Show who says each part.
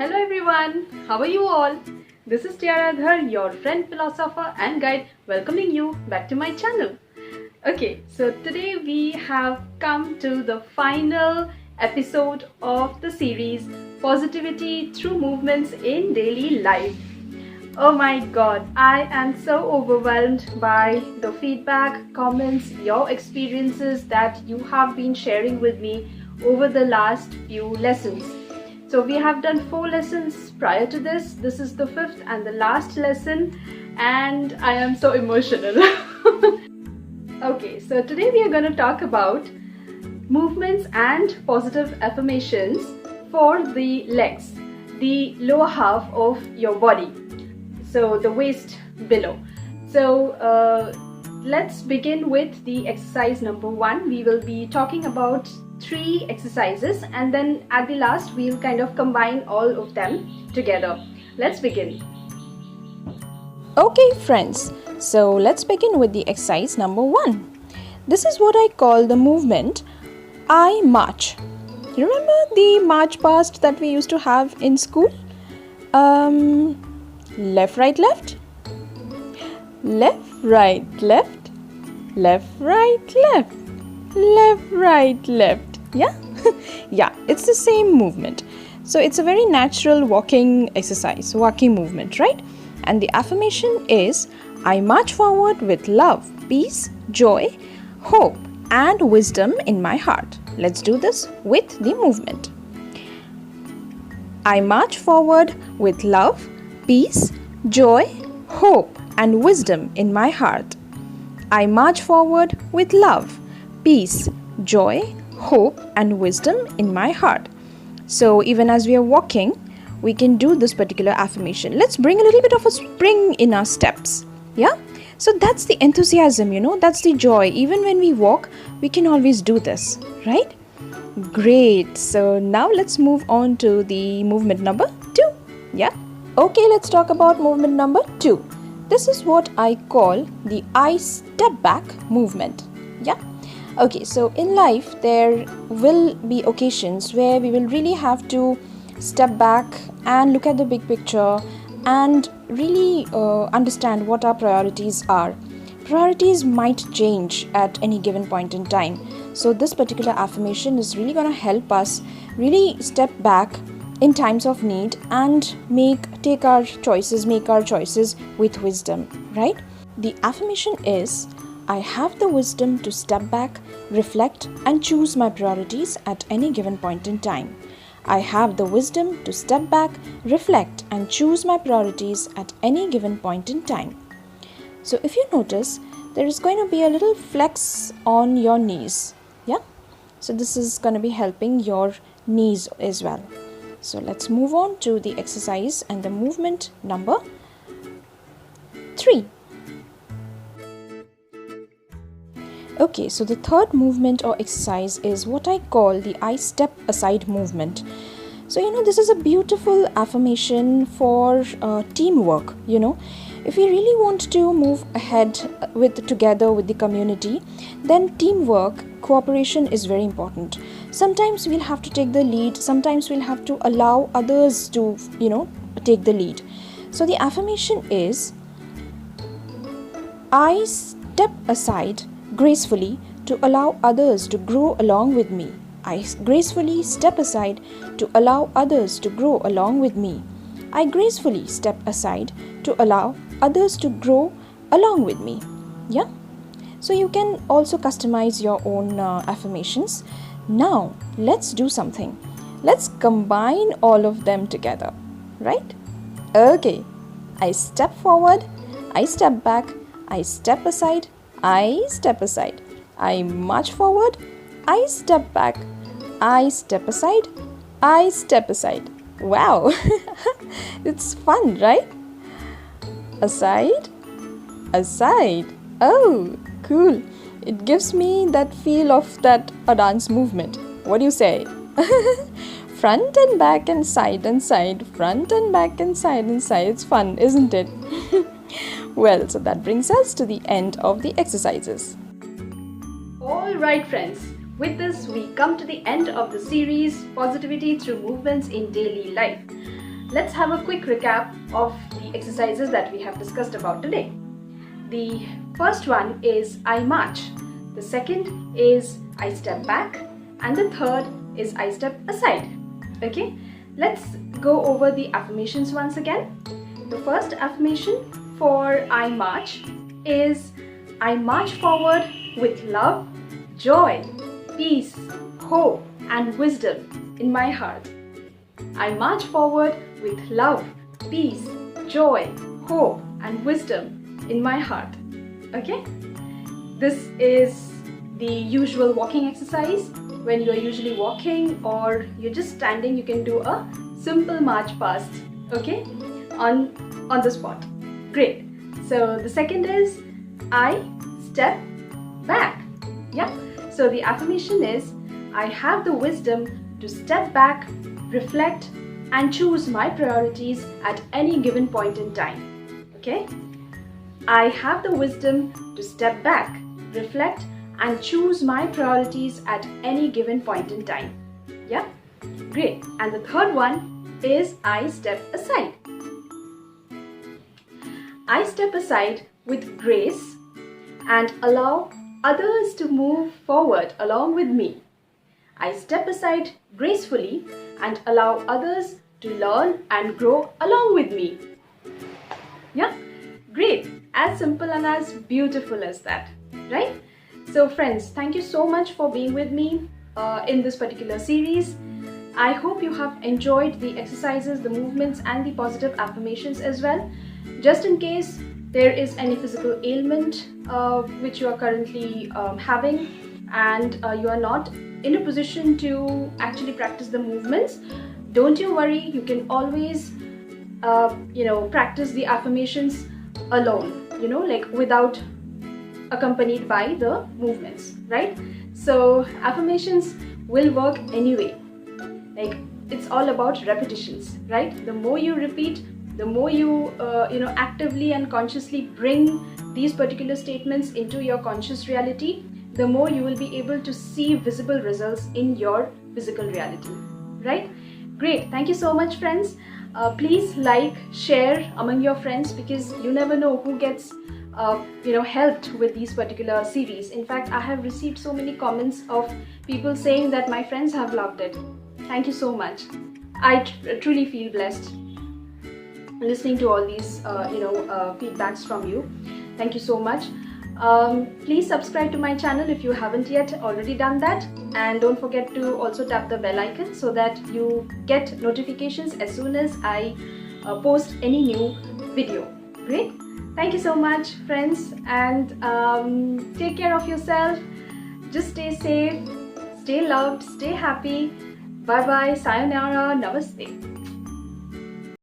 Speaker 1: Hello everyone, how are you all? This is Tiaradhar, your friend, philosopher and guide, welcoming you back to my channel. Okay, so today we have come to the final episode of the series Positivity Through Movements in Daily Life. Oh my god, I am so overwhelmed by the feedback, comments, your experiences that you have been sharing with me over the last few lessons. So we have done 4 lessons prior to this. This is the 5th and the last lesson, and I am so emotional. Okay, so today we are going to talk about movements and positive affirmations for the legs, the lower half of your body, so the waist below. So let's begin with the exercise number 1. We will be talking about 3 exercises, and then at the last we'll kind of combine all of them together. Let's begin.
Speaker 2: Okay friends, so let's begin with the exercise number 1. This is what I call the movement I march. Remember the march past that we used to have in school? Left, right, left. Left, right, left. Left, right, left. Left, right, left. Yeah? Yeah, it's the same movement. So it's a very natural walking exercise, walking movement, right? And the affirmation is, I march forward with love, peace, joy, hope, and wisdom in my heart. Let's do this with the movement. I march forward with love, peace, joy, hope, and wisdom in my heart. I march forward with love, peace, joy, hope, and wisdom in my heart. So even as we are walking, we can do this particular affirmation. Let's bring a little bit of a spring in our steps. Yeah? So that's the enthusiasm, that's the joy. Even when we walk, we can always do this, right? Great. So now let's move on to the movement number 2. Yeah? Okay, let's talk about movement number 2. This is what I call the I step back movement. Yeah? Okay, so in life there will be occasions where we will really have to step back and look at the big picture and really understand what our priorities are. Priorities might change at any given point in time. So this particular affirmation is really going to help us really step back in times of need and make our choices with wisdom, right? The affirmation is, I have the wisdom to step back, reflect, and choose my priorities at any given point in time. I have the wisdom to step back, reflect, and choose my priorities at any given point in time. So if you notice, there is going to be a little flex on your knees. Yeah? So this is going to be helping your knees as well. So let's move on to the exercise and the movement number 3. Okay, so the third movement or exercise is what I call the I step aside movement. So, this is a beautiful affirmation for teamwork, If we really want to move ahead together with the community, then teamwork, cooperation is very important. Sometimes we'll have to take the lead, sometimes we'll have to allow others to, take the lead. So the affirmation is, I step aside gracefully to allow others to grow along with me. I gracefully step aside to allow others to grow along with me. I gracefully step aside to allow others to grow along with me. Yeah? So you can also customize your own affirmations. Now, let's do something. Let's combine all of them together, right? Okay. I step forward, I step back, I step aside, I step aside. I march forward, I step back, I step aside, I step aside. Wow, it's fun, right? Aside, aside. Oh, cool. It gives me that feel of that a dance movement. What do you say? Front and back and side, front and back and side. It's fun, isn't it? Well, so that brings us to the end of the exercises.
Speaker 1: Alright friends, with this we come to the end of the series Positivity Through Movements in Daily Life. let's have a quick recap of the exercises that we have discussed about today. The first one is I march, the second is I step back, and the third is I step aside. Okay, let's go over the affirmations once again. The first affirmation for I march is I march forward with love, joy, peace, hope, and wisdom in my heart. I march forward with love, peace, joy, hope, and wisdom in my heart. Okay? This is the usual walking exercise. When you're usually walking or you're just standing, you can do a simple march past, okay, on the spot. Great. So the second is I step back. Yeah. So the affirmation is I have the wisdom to step back, reflect, and choose my priorities at any given point in time. Okay? I have the wisdom to step back, reflect, and choose my priorities at any given point in time. Yeah? Great. And the third one is I step aside. I step aside with grace and allow others to move forward along with me. I step aside gracefully and allow others to learn and grow along with me. Yeah? Great. As simple and as beautiful as that, right? So friends, thank you so much for being with me in this particular series. I hope you have enjoyed the exercises, the movements, and the positive affirmations as well. Just in case there is any physical ailment which you are currently having and you are not in a position to actually practice the movements, don't you worry. You can always practice the affirmations alone, like without accompanied by the movements, right? So affirmations will work anyway. Like, it's all about repetitions, right? The more you repeat, the more you actively and consciously bring these particular statements into your conscious reality, the more you will be able to see visible results in your physical reality, right? Great. Thank you so much, friends. Please like, share among your friends, because you never know who gets helped with these particular series. In fact, I have received so many comments of people saying that my friends have loved it. Thank you so much. I truly feel blessed listening to all these feedbacks from you. Thank you so much. Please subscribe to my channel if you haven't yet already done that, and don't forget to also tap the bell icon so that you get notifications as soon as I post any new video. Great. Thank you so much, friends, and take care of yourself. Just stay safe, stay loved, stay happy. Bye bye, sayonara, namaste.